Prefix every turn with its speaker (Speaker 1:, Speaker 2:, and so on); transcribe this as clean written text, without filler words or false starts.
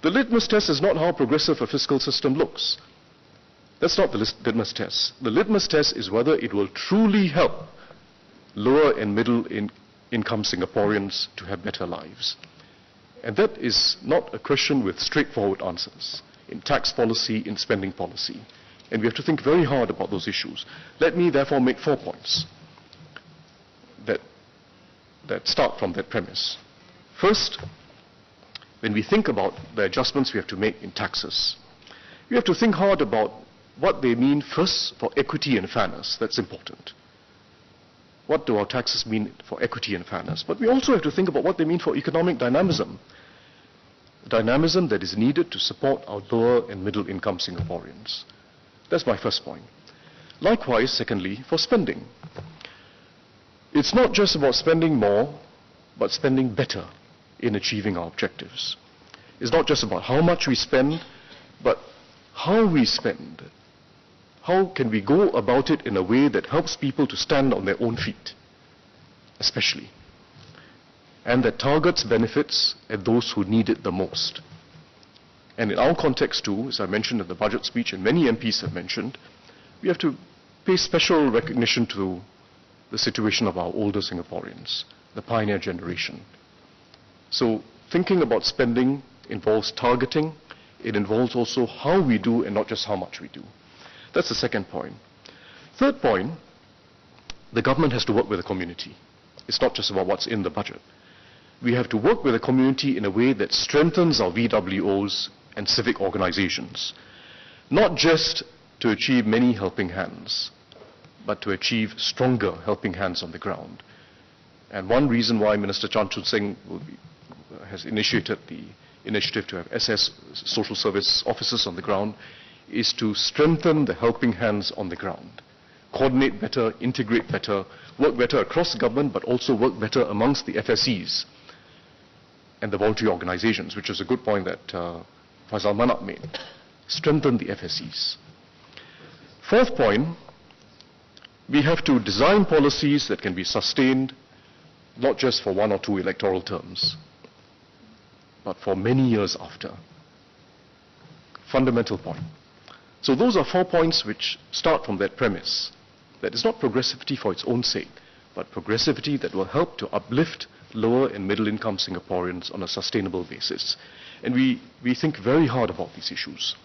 Speaker 1: The litmus test is not how progressive a fiscal system looks. That's not the litmus test. The litmus test is whether it will truly help lower and middle income Singaporeans to have better lives. And that is not a question with straightforward answers in tax policy, in spending policy. And we have to think very hard about those issues. Let me therefore make 4 points that start from that premise. First, when we think about the adjustments we have to make in taxes, we have to think hard about what they mean first for equity and fairness. That's important. What do our taxes mean for equity and fairness? But we also have to think about what they mean for economic dynamism. Dynamism that is needed to support our lower and middle income Singaporeans. That's my first point. Likewise, secondly, for spending. It's not just about spending more, but spending better in achieving our objectives. It's not just about how much we spend, but how we spend. How can we go about it in a way that helps people to stand on their own feet, especially, and that targets benefits at those who need it the most. And in our context too, as I mentioned in the budget speech, and many MPs have mentioned, we have to pay special recognition to the situation of our older Singaporeans, the pioneer generation. So thinking about spending involves targeting, it involves also how we do and not just how much we do. That's the second point. Third point, the government has to work with the community. It's not just about what's in the budget. We have to work with the community in a way that strengthens our VWOs and civic organizations, not just to achieve many helping hands, but to achieve stronger helping hands on the ground. And one reason why Minister Chan Chun Sing has initiated the initiative to have SS, social service officers on the ground, is to strengthen the helping hands on the ground. Coordinate better, integrate better, work better across government, but also work better amongst the FSEs and the voluntary organizations, which is a good point that Faisal Manap made. Strengthen the FSEs. Fourth point, we have to design policies that can be sustained not just for 1 or 2 electoral terms, but for many years after. Fundamental point. So those are 4 points which start from that premise, that it's not progressivity for its own sake, but progressivity that will help to uplift lower and middle income Singaporeans on a sustainable basis. And we think very hard about these issues.